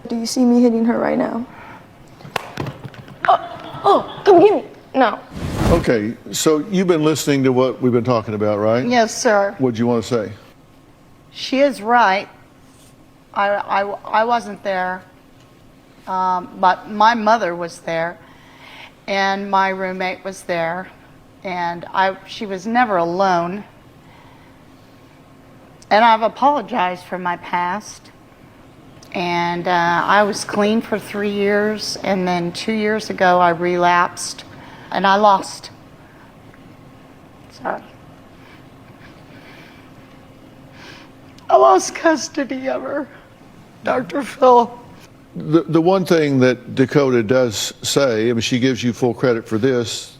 Do you see me hitting her right now? Oh, come get me. No. Okay, so you've been listening to what we've been talking about, right? Yes, sir. What'd you want to say? She is right. I wasn't there, but my mother was there, and my roommate was there, and she was never alone. And I've apologized for my past. And I was clean for 3 years, and then 2 years ago I relapsed, and I lost. Sorry. I lost custody of her, Dr. Phil. The one thing that Dakota does say, I mean, she gives you full credit for this.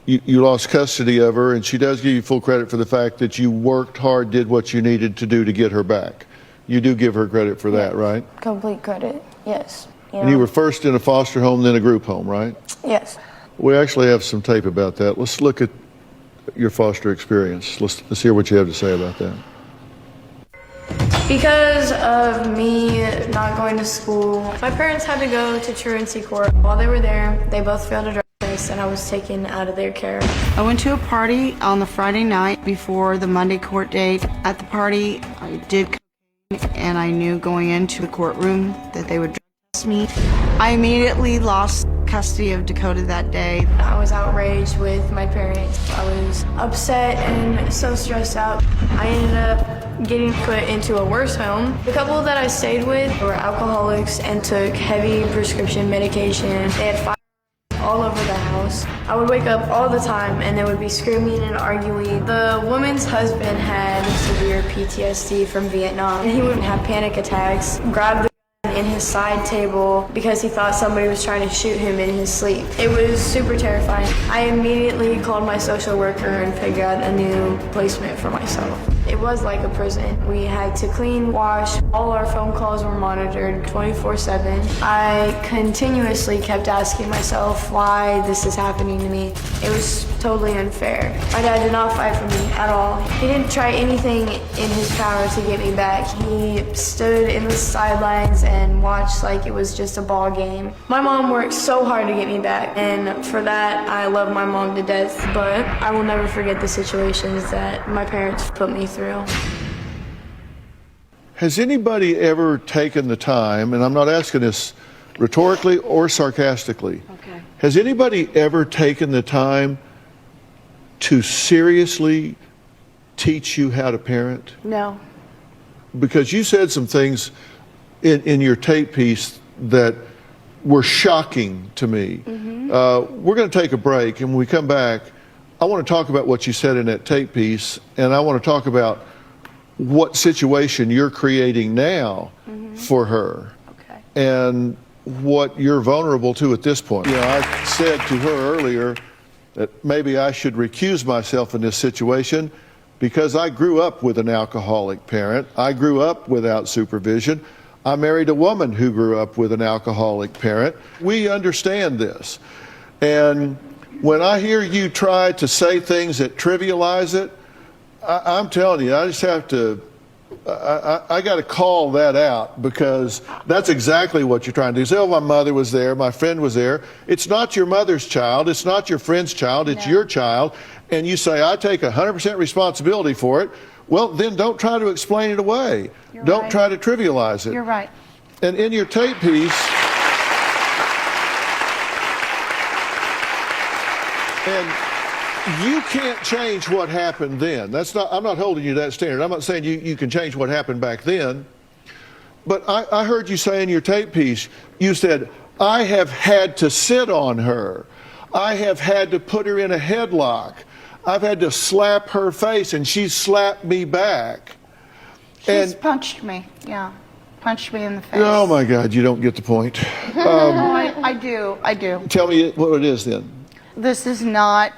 You lost custody of her, and she does give you full credit for the fact that you worked hard, did what you needed to do to get her back. You do give her credit for that, right? Complete credit, yes. And you were first in a foster home, then a group home, right? Yes. We actually have some tape about that. Let's look at your foster experience. Let's hear what you have to say about that. Because of me not going to school, my parents had to go to truancy court. While they were there, they both failed a drug test, and I was taken out of their care. I went to a party on the Friday night before the Monday court date. At the party, I did cocaine, and I knew going into the courtroom that they would drug test me. I immediately lost custody of Dakota that day. I was outraged with my parents. I was upset and so stressed out. I ended up getting put into a worse home. The couple that I stayed with were alcoholics and took heavy prescription medication. They had fire all over the house. I would wake up all the time and they would be screaming and arguing. The woman's husband had severe PTSD from Vietnam, and he would have panic attacks, grab the in his side table because he thought somebody was trying to shoot him in his sleep. It was super terrifying. I immediately called my social worker and figured out a new placement for myself. It was like a prison. We had to clean, wash, all our phone calls were monitored 24/7. I continuously kept asking myself why this is happening to me. It was totally unfair. My dad did not fight for me at all. He didn't try anything in his power to get me back. He stood in the sidelines and watched like it was just a ball game. My mom worked so hard to get me back, and for that I love my mom to death, but I will never forget the situations that my parents put me through. Has anybody ever taken the time, and I'm not asking this rhetorically or sarcastically, Okay. has anybody ever taken the time to seriously teach you how to parent? No. Because you said some things in your tape piece that were shocking to me. We're going to take a break, and when we come back, I want to talk about what you said in that tape piece, and I want to talk about what situation you're creating now for her, and what you're vulnerable to at this point. You know, I said to her earlier that maybe I should recuse myself in this situation because I grew up with an alcoholic parent. I grew up without supervision. I married a woman who grew up with an alcoholic parent. We understand this. And when I hear you try to say things that trivialize it, I'm telling you, I just have to, I got to call that out, because that's exactly what you're trying to do. Say, oh, my mother was there, my friend was there. It's not your mother's child, it's not your friend's child, it's your child. And you say, I take 100% responsibility for it. Well, then don't try to explain it away. Don't try to trivialize it. You're right. And in your tape piece, and you can't change what happened then. That's not, I'm not holding you to that standard. I'm not saying you can change what happened back then. But I heard you say in your tape piece, you said, I have had to sit on her. I have had to put her in a headlock. I've had to slap her face, and she slapped me back. She's punched me, punched me in the face. Oh my God, you don't get the point. I do. Tell me what it is then. This is not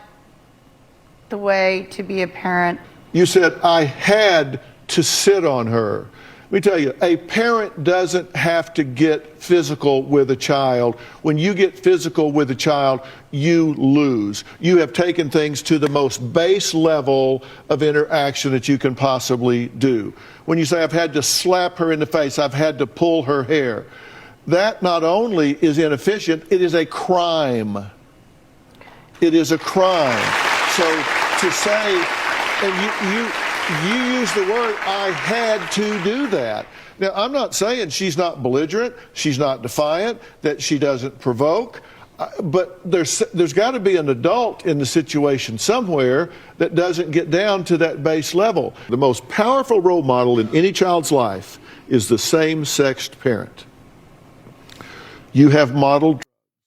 the way to be a parent. You said, I had to sit on her. Let me tell you, a parent doesn't have to get physical with a child. When you get physical with a child, you lose. You have taken things to the most base level of interaction that you can possibly do. When you say, I've had to slap her in the face, I've had to pull her hair, That not only is inefficient, it is a crime. It is a crime. So to say, and you use the word, I had to do that. Now, I'm not saying she's not belligerent, she's not defiant, that she doesn't provoke, but there's got to be an adult in the situation somewhere that doesn't get down to that base level. The most powerful role model in any child's life is the same-sexed parent. You have modeled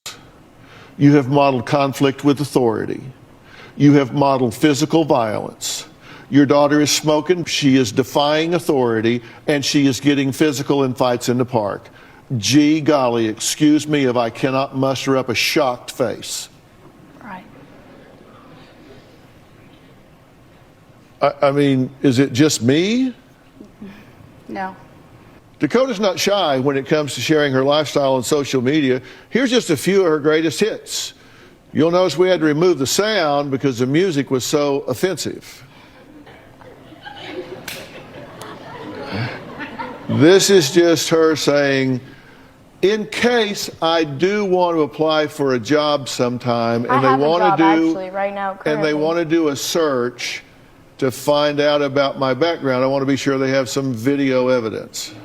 drugs. You have modeled conflict with authority. You have modeled physical violence. Your daughter is smoking, she is defying authority, and she is getting physical in fights in the park. Gee golly, excuse me if I cannot muster up a shocked face. Right. I mean, is it just me? No. Dakota's not shy when it comes to sharing her lifestyle on social media. Here's just a few of her greatest hits. You'll notice we had to remove the sound because the music was so offensive. This is just her saying, in case I do want to apply for a job sometime, and they want to do right now, and they want to do a search to find out about my background, I want to be sure they have some video evidence.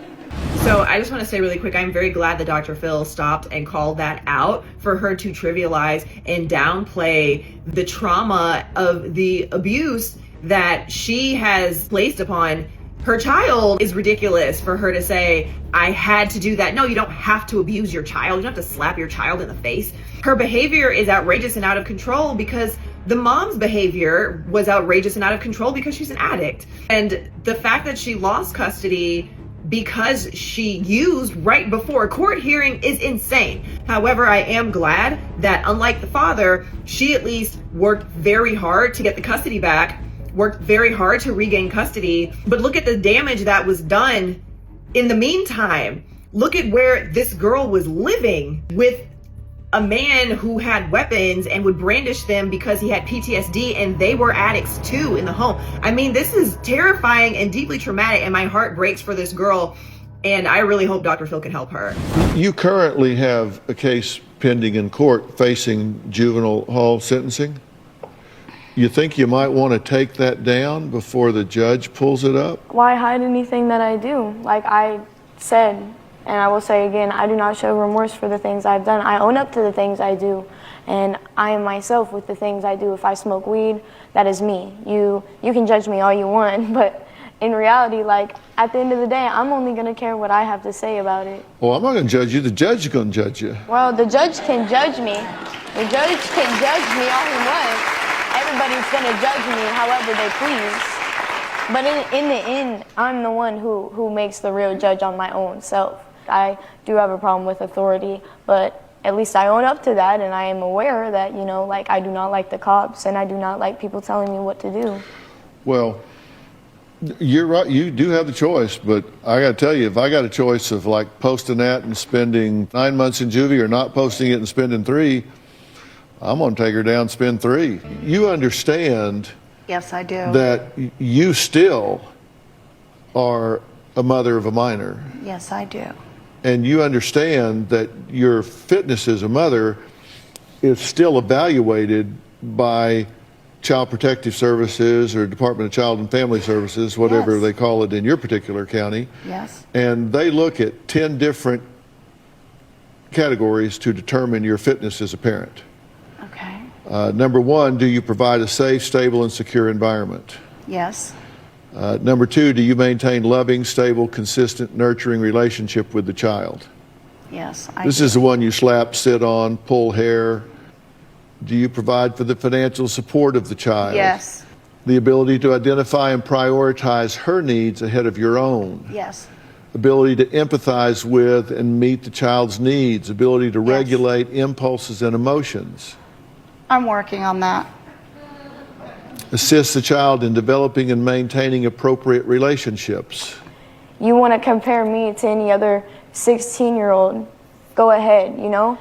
So I just want to say really quick, I'm very glad that Dr. Phil stopped and called that out for her to trivialize and downplay the trauma of the abuse that she has placed upon her child. Is ridiculous for her to say, I had to do that. No, you don't have to abuse your child. You don't have to slap your child in the face. Her behavior is outrageous and out of control because the mom's behavior was outrageous and out of control because she's an addict. And the fact that she lost custody because she used right before a court hearing is insane. However, I am glad that unlike the father, she at least worked very hard to get the custody back, worked very hard to regain custody. But look at the damage that was done in the meantime. Look at where this girl was living with a man who had weapons and would brandish them because he had PTSD, and they were addicts too in the home. I mean, this is terrifying and deeply traumatic, and my heart breaks for this girl, and I really hope Dr. Phil can help her. You currently have a case pending in court facing juvenile hall sentencing. You think you might want to take that down before the judge pulls it up? Why hide anything that I do? Like I said, and I will say again, I do not show remorse for the things I've done. I own up to the things I do, and I am myself with the things I do. If I smoke weed, that is me. You can judge me all you want, but in reality, like, at the end of the day, I'm only going to care what I have to say about it. Well, I'm not going to judge you. The judge is going to judge you. Well, the judge can judge me. The judge can judge me all he wants. Everybody's going to judge me however they please. But in the end, I'm the one who makes the real judge on my own self. I do have a problem with authority, but at least I own up to that, and I am aware that, you know, like, I do not like the cops, and I do not like people telling me what to do. Well, you're right. You do have the choice, but I got to tell you, if I got a choice of like posting that and spending 9 months in juvie or not posting it and spending 3, I'm going to take her down and spend 3. You understand? Yes, I do. That you still are a mother of a minor. Yes, I do. And you understand that your fitness as a mother is still evaluated by Child Protective Services or Department of Child and Family Services, whatever Yes. they call it in your particular county. Yes. And they look at 10 different categories to determine your fitness as a parent. Okay. Number 1, do you provide a safe, stable, and secure environment? Yes. Number 2, do you maintain loving, stable, consistent, nurturing relationship with the child? Yes, This is the one you slap, sit on, pull hair. Do you provide for the financial support of the child? Yes. The ability to identify and prioritize her needs ahead of your own. Yes. Ability to empathize with and meet the child's needs. Ability to Yes. regulate impulses and emotions. I'm working on that. Assist the child in developing and maintaining appropriate relationships. You want to compare me to any other 16-year-old, go ahead, you know?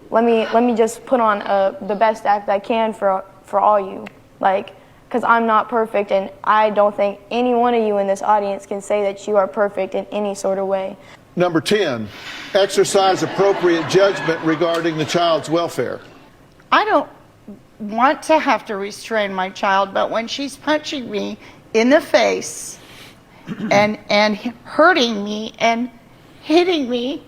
Let me just put on the best act I can for all you. Like, because I'm not perfect, and I don't think any one of you in this audience can say that you are perfect in any sort of way. Number 10, exercise appropriate judgment regarding the child's welfare. I don't want to have to restrain my child, but when she's punching me in the face and hurting me and hitting me,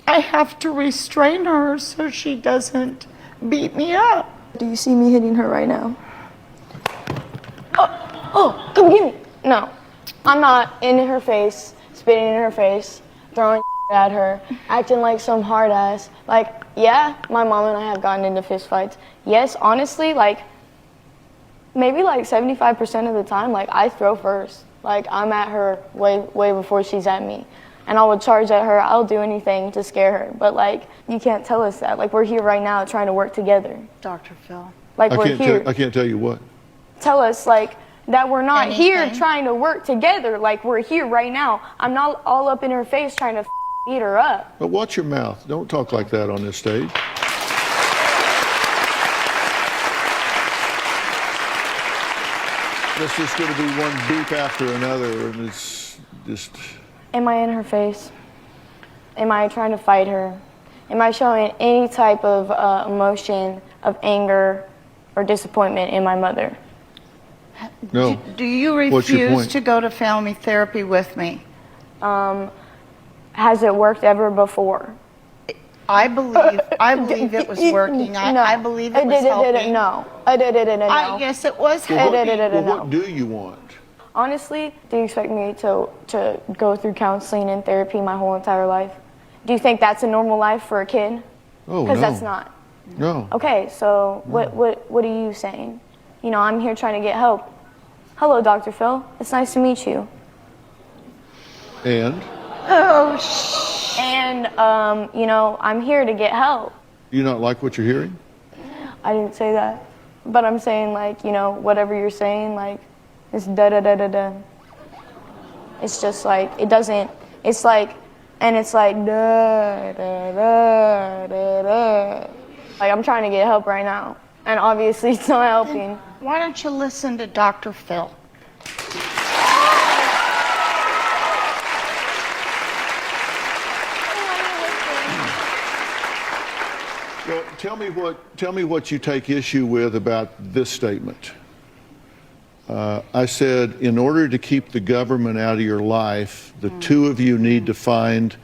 I have to restrain her so she doesn't beat me up. Do you see me hitting her right now? Oh, come get me. No, I'm not in her face, spitting in her face, throwing at her, acting like some hard ass. Like, yeah, my mom and I have gotten into fist fights. Yes, honestly, like, maybe like 75% of the time, like, I throw first. Like, I'm at her way before she's at me. And I would charge at her. I'll do anything to scare her. But, like, you can't tell us that. Like, we're here right now trying to work together. Dr. Phil. Like, we're here. I can't tell you what. Tell us, like, that we're not here Anything. trying to work together. Like, we're here right now. I'm not all up in her face trying to beat her up. But watch your mouth. Don't talk like that on this stage. This is going to be one beep after another, and it's just... Am I in her face? Am I trying to fight her? Am I showing any type of emotion of anger or disappointment in my mother? No. Do you What's your refuse point? to go to family therapy with me? Has it worked ever before? I believe it was working. No. I believe it was helping. No. I did it. No. I guess it was Well, helping. what do you want? Honestly, do you expect me to go through counseling and therapy my whole entire life? Do you think that's a normal life for a kid? Oh, no. Because that's not. No. Okay, so what are you saying? You know, I'm here trying to get help. Hello, Dr. Phil. It's nice to meet you. And? Oh, And, you know, I'm here to get help. You not like what you're hearing? I didn't say that. But I'm saying, like, you know, whatever you're saying, like, it's da-da-da-da-da. It's just like, it doesn't, it's like, and it's like, da-da-da-da-da. Like, I'm trying to get help right now. And obviously it's not helping. why don't you listen to Dr. Phil? Well, tell me what you take issue with about this statement. I said, in order to keep the government out of your life, the two of you need to find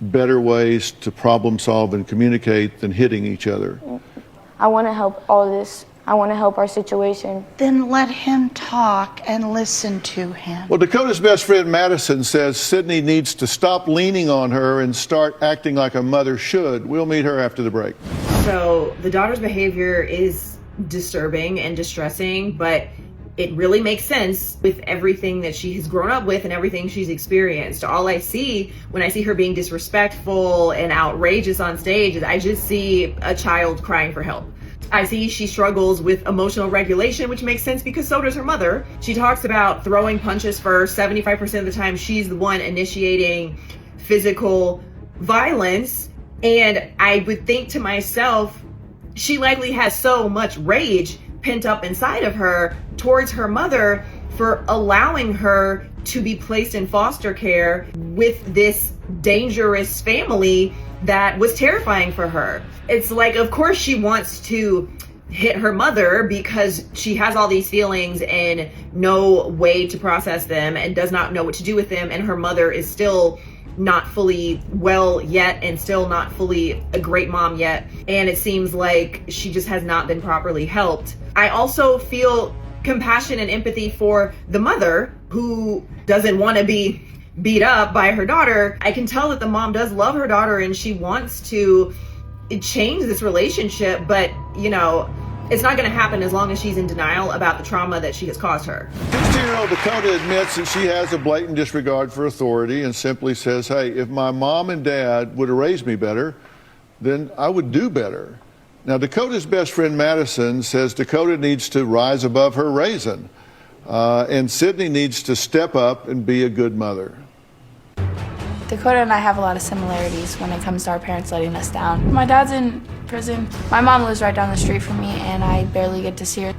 better ways to problem solve and communicate than hitting each other. I want to help all this. I want to help our situation. Then let him talk and listen to him. Well, Dakota's best friend Madison says Sydney needs to stop leaning on her and start acting like a mother should. We'll meet her after the break. So the daughter's behavior is disturbing and distressing, but it really makes sense with everything that she has grown up with and everything she's experienced. All I see when I see her being disrespectful and outrageous on stage is I just see a child crying for help. I see she struggles with emotional regulation, which makes sense because so does her mother. She talks about throwing punches first. 75% of the time, she's the one initiating physical violence. And I would think to myself, she likely has so much rage pent up inside of her towards her mother for allowing her to be placed in foster care with this dangerous family that was terrifying for her. It's like, of course she wants to hit her mother because she has all these feelings and no way to process them and does not know what to do with them, and her mother is still not fully well yet and still not fully a great mom yet, and it seems like she just has not been properly helped. I also feel compassion and empathy for the mother who doesn't want to be beat up by her daughter. I can tell that the mom does love her daughter and she wants to change this relationship, but you know, it's not going to happen as long as she's in denial about the trauma that she has caused her. 16-year-old Dakota admits that she has a blatant disregard for authority and simply says, hey, if my mom and dad would have raised me better, then I would do better. Now, Dakota's best friend Madison says Dakota needs to rise above her raising, and Sydney needs to step up and be a good mother. Dakota and I have a lot of similarities when it comes to our parents letting us down. My dad's in prison. My mom lives right down the street from me, and I barely get to see her.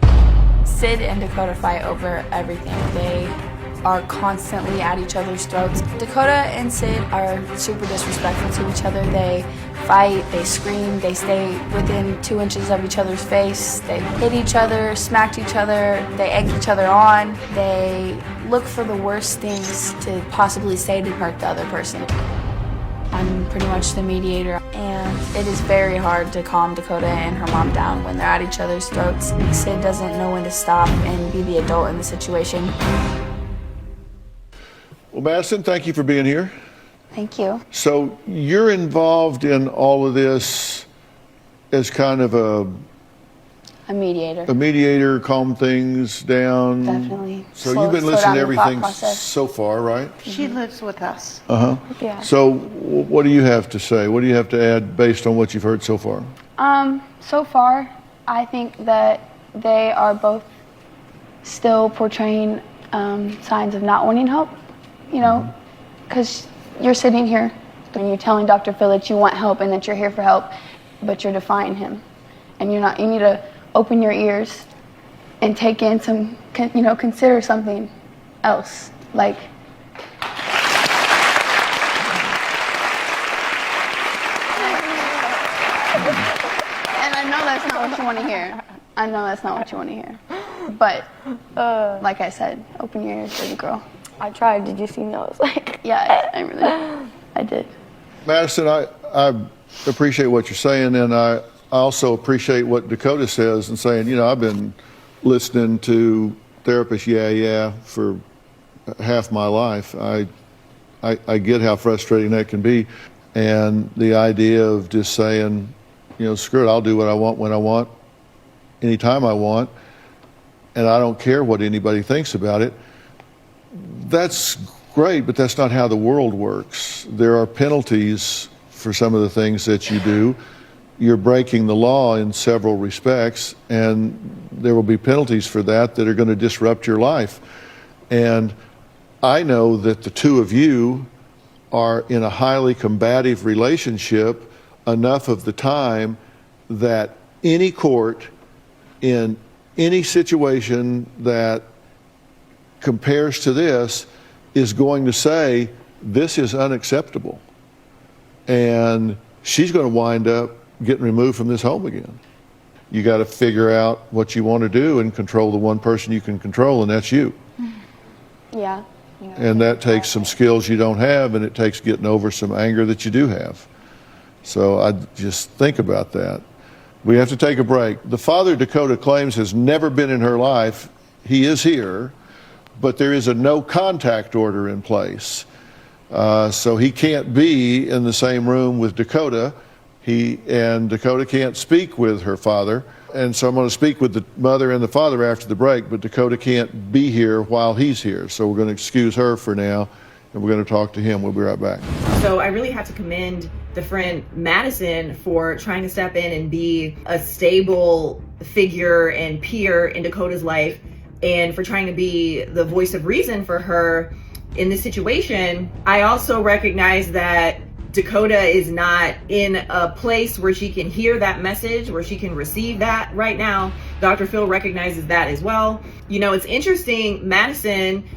Sid and Dakota fight over everything. They are constantly at each other's throats. Dakota and Sid are super disrespectful to each other. They fight, they scream, they stay within 2 inches of each other's face. They hit each other, smacked each other, they egg each other on. They look for the worst things to possibly say to hurt the other person. I'm pretty much the mediator, and it is very hard to calm Dakota and her mom down when they're at each other's throats. Sid doesn't know when to stop and be the adult in the situation. Well, Madison, thank you for being here. Thank you. So you're involved in all of this as kind of a mediator, calm things down. Definitely. So you've been listening to everything process. so far, right? She lives with us. Yeah. So what do you have to say? What do you have to add based on what you've heard so far? So far, I think that they are both still portraying signs of not wanting help, you know, because you're sitting here and you're telling Dr. Phil that you want help and that you're here for help, but you're defying him. And you're not, you need to open your ears and take in some, you know, consider something else. Like, and I know that's not what you want to hear. I know that's not what you want to hear. But, like I said, open your ears, baby girl. I tried. Did you see me? I was like, Yeah, I did. Madison, I appreciate what you're saying, and I also appreciate what Dakota says and saying, you know, I've been listening to therapists, for half my life. I get how frustrating that can be, and the idea of just saying, you know, screw it, I'll do what I want when I want, anytime I want, and I don't care what anybody thinks about it. That's great, but that's not how the world works. There are penalties for some of the things that you do. You're breaking the law in several respects, and there will be penalties for that are going to disrupt your life. And I know that the two of you are in a highly combative relationship enough of the time that any court in any situation that compares to this is going to say this is unacceptable, and she's going to wind up getting removed from this home again. You got to figure out what you want to do and control the one person you can control, and that's you. yeah. And that takes some skills you don't have, and it takes getting over some anger that you do have. So I just think about that. We have to take a break. The father Dakota claims has never been in her life. He is here, but there is a no contact order in place. So he can't be in the same room with Dakota. And Dakota can't speak with her father. And so I'm going to speak with the mother and the father after the break, but Dakota can't be here while he's here. So we're going to excuse her for now, and we're going to talk to him. We'll be right back. So I really have to commend the friend Madison for trying to step in and be a stable figure and peer in Dakota's life, and for trying to be the voice of reason for her in this situation. I also recognize that Dakota is not in a place where she can hear that message, where she can receive that right now. Dr. Phil recognizes that as well. You know, it's interesting, Madison,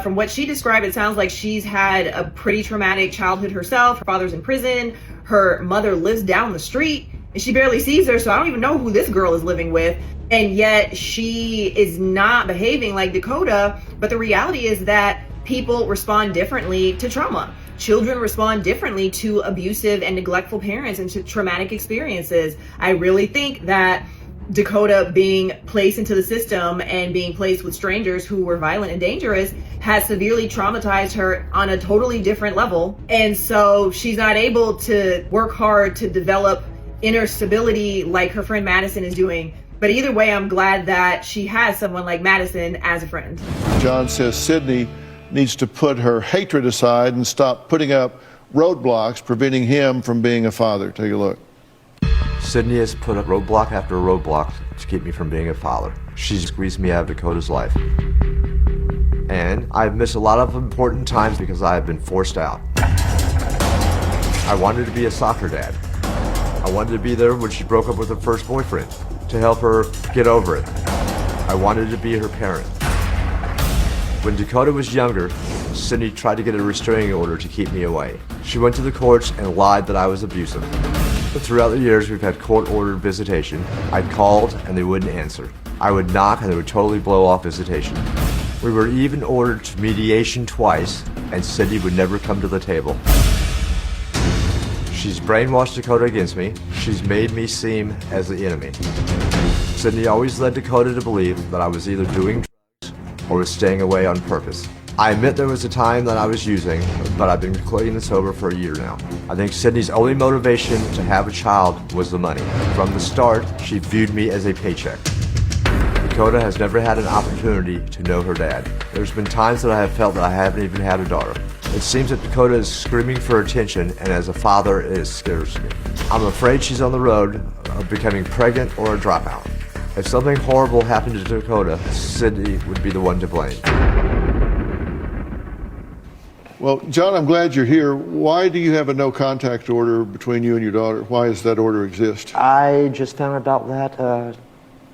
from what she described, it sounds like she's had a pretty traumatic childhood herself. Her father's in prison. Her mother lives down the street and she barely sees her. So I don't even know who this girl is living with. And yet she is not behaving like Dakota. But the reality is that people respond differently to trauma. Children respond differently to abusive and neglectful parents and to traumatic experiences. I really think that Dakota being placed into the system and being placed with strangers who were violent and dangerous has severely traumatized her on a totally different level. And so she's not able to work hard to develop inner stability like her friend Madison is doing. But either way, I'm glad that she has someone like Madison as a friend. John says Sydney needs to put her hatred aside and stop putting up roadblocks preventing him from being a father. Take a look. Sydney has put up roadblock after roadblock to keep me from being a father. She's squeezed me out of Dakota's life. And I've missed a lot of important times because I have been forced out. I wanted to be a soccer dad. I wanted to be there when she broke up with her first boyfriend, to help her get over it. I wanted to be her parent. When Dakota was younger, Cindy tried to get a restraining order to keep me away. She went to the courts and lied that I was abusive. But throughout the years, we've had court-ordered visitation. I called and they wouldn't answer. I would knock and they would totally blow off visitation. We were even ordered to mediation twice, and Cindy would never come to the table. She's brainwashed Dakota against me. She's made me seem as the enemy. Cindy always led Dakota to believe that I was either doing drugs or was staying away on purpose. I admit there was a time that I was using, but I've been clean and sober for a year now. I think Cindy's only motivation to have a child was the money. From the start, she viewed me as a paycheck. Dakota has never had an opportunity to know her dad. There's been times that I have felt that I haven't even had a daughter. It seems that Dakota is screaming for attention, and as a father, it scares me. I'm afraid she's on the road of becoming pregnant or a dropout. If something horrible happened to Dakota, Cindy would be the one to blame. Well, John, I'm glad you're here. Why do you have a no contact order between you and your daughter? Why does that order exist? I just found about that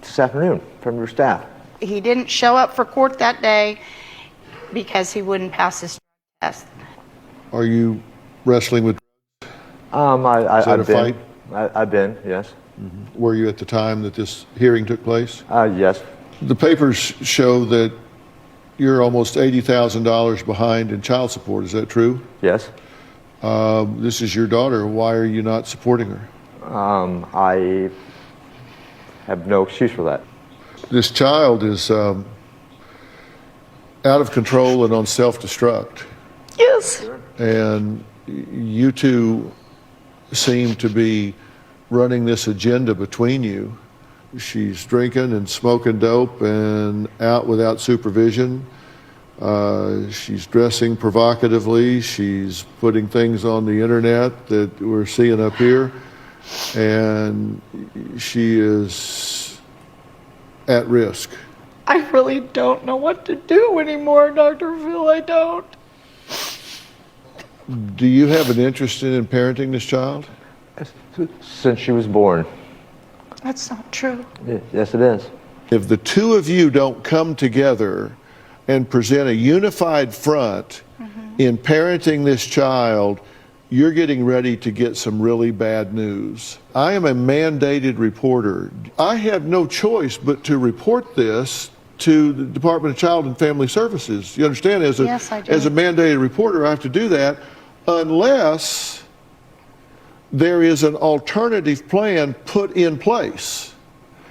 this afternoon from your staff. He didn't show up for court that day because he wouldn't pass his test. Are you wrestling with? I've been. I've been, yes. Mm-hmm. Were you at the time that this hearing took place? Yes. The papers show that you're almost $80,000 behind in child support. Is that true? Yes. This is your daughter. Why are you not supporting her? I have no excuse for that. This child is out of control and on self-destruct. Yes. And you two seem to be running this agenda between you. She's drinking and smoking dope and out without supervision. She's dressing provocatively. She's putting things on the internet that we're seeing up here. And she is at risk. I really don't know what to do anymore, Dr. Phil. I don't. Do you have an interest in parenting this child? Since she was born. That's not true. Yes, it is. If the two of you don't come together and present a unified front in parenting this child, you're getting ready to get some really bad news. I am a mandated reporter. I have no choice but to report this to the Department of Child and Family Services. You understand? Yes, I do. As a mandated reporter, I have to do that unless there is an alternative plan put in place.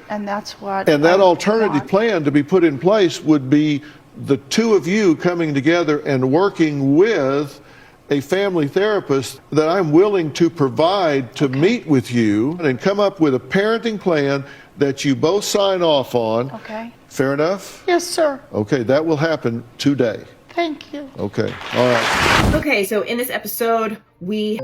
And that's what. And that I alternative want. plan to be put in place would be the two of you coming together and working with a family therapist that I'm willing to provide to meet with you and come up with a parenting plan that you both sign off on. Okay. Fair enough? Yes, sir. Okay, that will happen today. Thank you. Okay, all right. Okay, so in this episode, we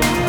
Bye.